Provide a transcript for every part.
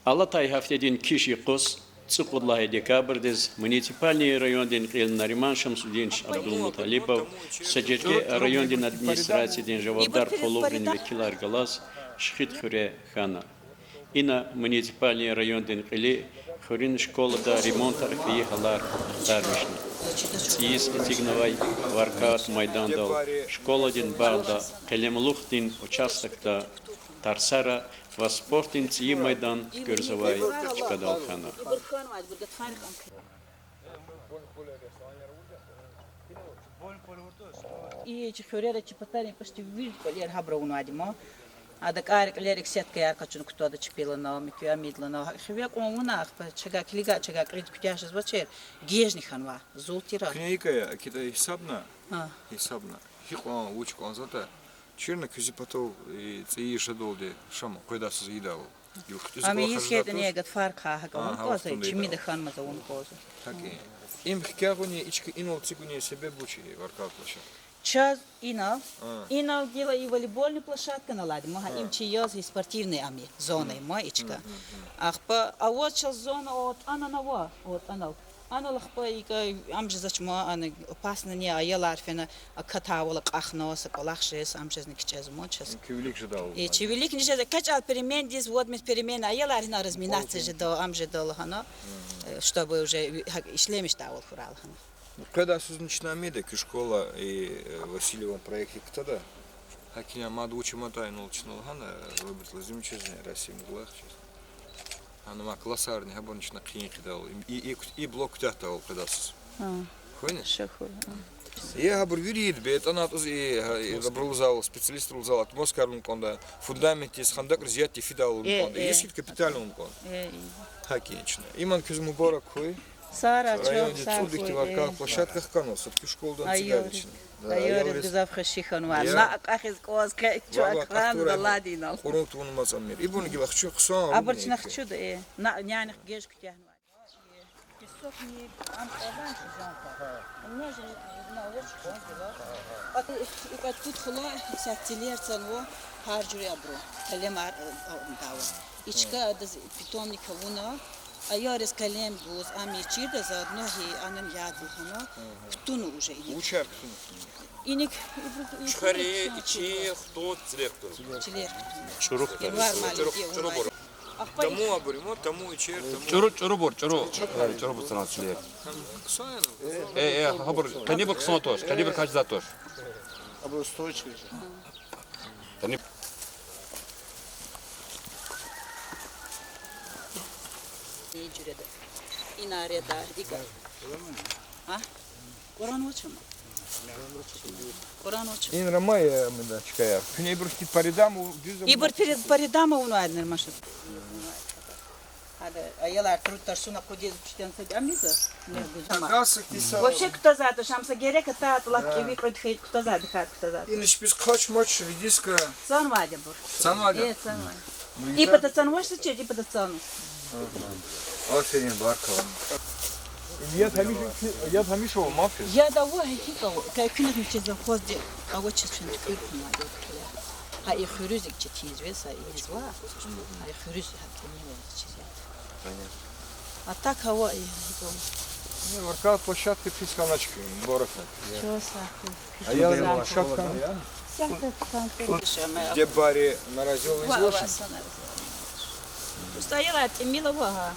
Алатай хафтедин киши қос цикуллахи декабрдез муниципальный райондин қил Нариман Шамсудин Абдулмуталипов саджетке райондин администрациядин жавабдар половрин векилар галас шхит хуре хана. Ина муниципальный райондин қили хурин школада ремонт архии халар дармишни. Циис этигнавай варкат майдандал школадин барда қилемлухтин участокта Тарсара во спортин ции майдан Гюрзовай Чкадалхана. И чехурера чипатани почти вид колер хабрауну адимо. А да карик лерик сетка ярка чун кто да чипила на микю амидла на хвек умунах чага клига чага крит кутяш звачер гежни ханва золтира. Книгая кида хисабна. Хиқон учкон зата. Черно кюзипатов и цеиша долде шамо койда сузидал. Ами исхеден егат фарка хагон коза чимида ханма за он коза. Таки. Им хкягони ички инол цигуни себе бучи варкаут площадь. Час инал дела и волейбольная площадка наладим. Мага им чиёз и спортивные ами зоны ма ичка. А вот сейчас зона от ананава от анал. Ана лахпа ика амж зачма ана опасно не аяларфена катавола ахнос колахшес амжезник чезмочес. Кивилик ждал. И чивилик не же качал перемен здесь вот мы перемен аяларина разминаться же до амжедол хана чтобы уже ишлемиш давал хурал хана. Когда созничная медик и школа и Васильевом проекте кто-то, хакиня мад учима тайнул чинул хана выбрал замечательный Россия мглах. Она ма классарный хабонична клиники дал и блок тятал кадас. Хойне? Шахуй. Я габр вирит бет она и добрал зал специалист зал атмосферный конда фундамент из хандак разъятий фидал конда есть капитальный конда. Хакинична. Иман кюзму барак хой. Сара районе Цудыхи в арках площадках канал, все-таки школа дом цигаричный. Айорис безавхаши хануар. На акахис коска чуакран да ладинал. Курунт вон мазамир. Ибон гилахчу хсан. Абарчна хчу да на няних гешк тягнуар. Песок не ампазан жанка. Мне же на очень конкретно. А тут хла сатилер цанво харжури абро. Телемар дава. Ичка да питомника вуна. А я раскалем гуз, а мечида заодно и анан яду хана, ктуну уже иник. Учар. Иник. Чхари, ичи, кто директор? Чурух. Чурубор. Тому абуримо, тому ичер, тому. Чурубор, чурубор страна чилер. Ксаян. Хабор, канибр ксонатош, канибр качзатош. Або стойчик. İnare'da dikkat. Ha? Kur'an uçma. Kur'an uçma. Ин рамая мы да чкая. Кней брусти паридаму düz. İbir передама onu adner maşat. Hadi ayılar turutlar suna kodez uçtan sadi amiza. Ne bu? Касык тиса. Вообще кто за то, шамса gerek ata lak gibi koyduğu кто за dikkat кто за. Ин шпис кач мач видиска. San vadia bu. Санвада. San vadia. И патацан ваша че, и патацан. Аферин Баркова. Я тамишо мафия. Я да во хикал, как кинет мне через хозди, а вот сейчас что-то купил надо. А и хрюзик чти извеса и изва. А и хрюзик не может чти. Понятно. А так кого и хикал. Не, воркаут площадка писканачки, Борохна. Чего саху? А я площадка, я? Где баре наразил излошен? Стояла от Эмила Вага.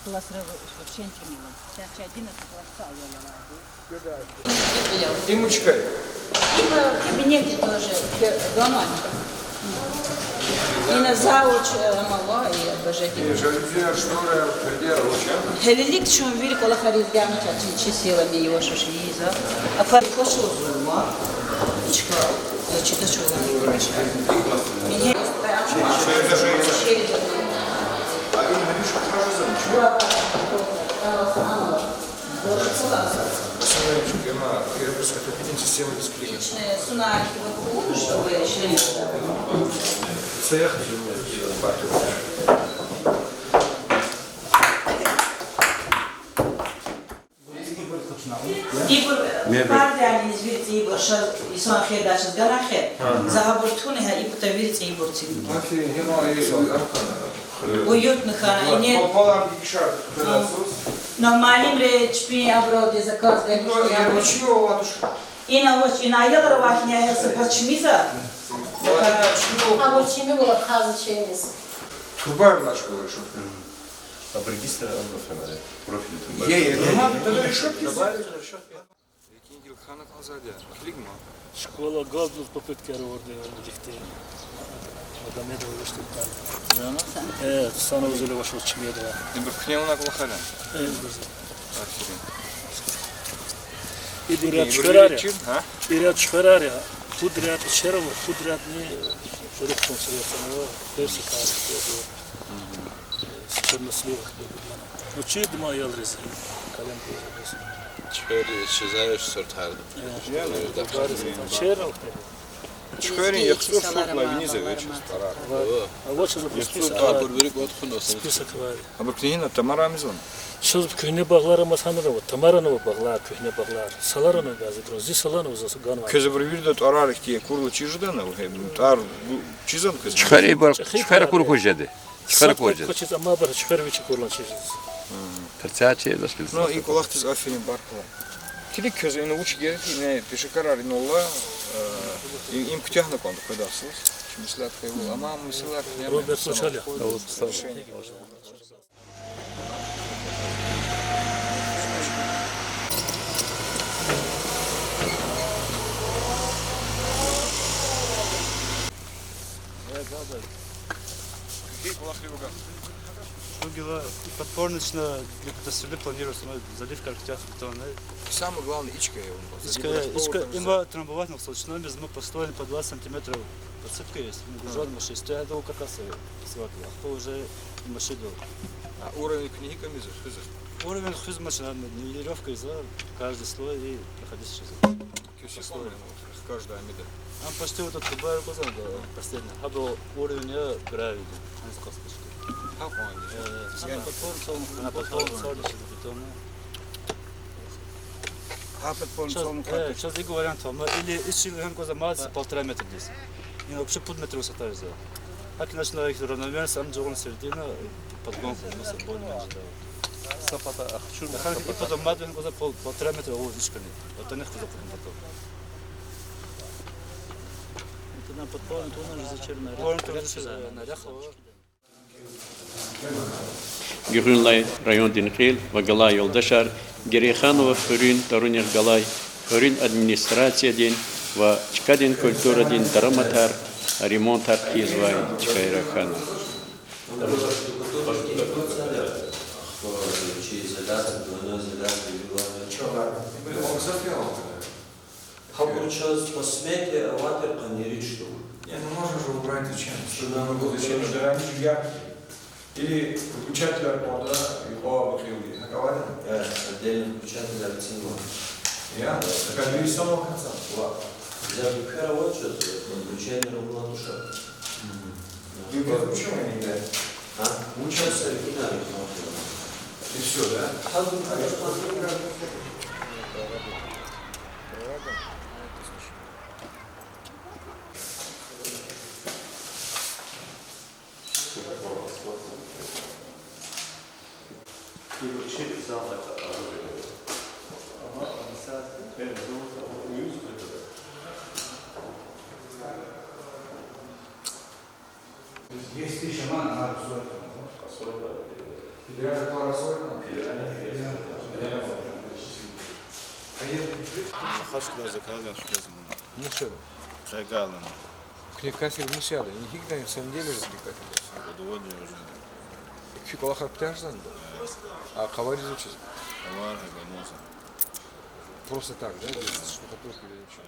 Класс в центре Мила. Сейчас 11 класса я. И мучкай. И в кабинете тоже дома. И на зауч мало и обожать. И жалюзия, шторы, предел, Хелилик чум велик ола харизгам чачи силами его шушиза. А фаркошу зума. Чка. Чита чула. Меня Партияни извирти Ибор, исон хер дашас галахер. Загабуртуне ха ипута вирти Ибор цивил. уютных, а не Пополам дикшат, когда сус. нормальным речпи оброде заказ. Я почему матушка? И на елра вахня с почмиза. А вот чему было казаченец? Тубар начал решить. А регистр профиль Е, тогда решить. Ханак Азадя, Клигма. Школа газов попытки орды дикты. Адамеда вышли там. Sana özeli başlı çıkıyordu. Bir kınyamına kulakala. İdriyat çıkarır ya. İdriyat çıkarır ya. Kudret şeref, kudret ne? Çocuk konsolosunu versi karşı. Sıkıntıslı vakti. O çiğ dima yalırız. Kalem koyuyoruz. Теперь исчезаешь сорт хард. Şeref. Чхарин, я хочу сопла вниз вечер. А вот что за список. Бурберик вот хунос. Список var. А Княгина Тамара Амизон. Şu köhne bağlar ama sanırım o Tamara'nın bağlar, köhne bağlar. Salara'nın bazı krozi salanı uzası ganva. Közü bir virdet ararik diye kurulu çizden o hem tar çizan kız. Чхара куру хожеди. Чхара хожеди. Koçiz ama bara çıkar ve çıkurlan çeşiz. Терцячи, зашли. Ну и кулахтыз афинин баркла. Тилик közü ини уч gerek ne pişe karar inolla им ктяхна конду кодасыз. Чимислат кайвол ama мыслар не. Robert Soçalya. Другила подпорнично для катастрофы планируется заливка архитектурной. Самое главное ичка его. Ичка има трамбовать на солнечном без мы построен по 20 сантиметров подсыпка есть. Мы гужон машин стоят до каркаса сватли. А то уже машину. А уровень книги камиза хызы. Уровень хыз машина нивелировка из каждый слой и проходить через. Кюси слой каждая амида. А почти вот этот бар козан последний. А был уровень гравий. Он сказал. На подпорн Сейчас и говорят, или ищи коза малец 1,5 метра здесь. И вообще под метр высота взял. А к начала их равномерно, сам джогон середина, подгонку, мы с собой не ожидал. И потом мадвин коза 1,5 метра, о, вишкали. Вот они коза потом готов. Это нам подпорн, то у нас зачерная ряха. Gürünlay rayon dinqil ve galay yoldaşar Gerikhan ve Hürün Tarunir galay Hürün administrasiya din ve çıkadin kültüra din daramatar remontar kizvay çıkayrakhana. Получилось по смете аватар канерит что? Ну можно же убрать зачем? Что нам будет зачем? Раньше яркий. Или выключатель арпода его выключили. Наковали? Отдельно выключатель активно. Я? Так они из самого конца. Я бы хера вот что выключатель ровно душа. Вы почему не да? А? Учился оригинально. И все, да? Есть тысяча ман, надо сотню. Федеральная пара сотня? Хашкла заказал, что Ничего. Шагалом. Книга кассир не сяда. Не хигна, на самом деле же книга кассир. Удовольно уже. Киколахар птяждан? А кавари изучить? Товар, ганоса. Просто так, да? Без штукатурки или ничего?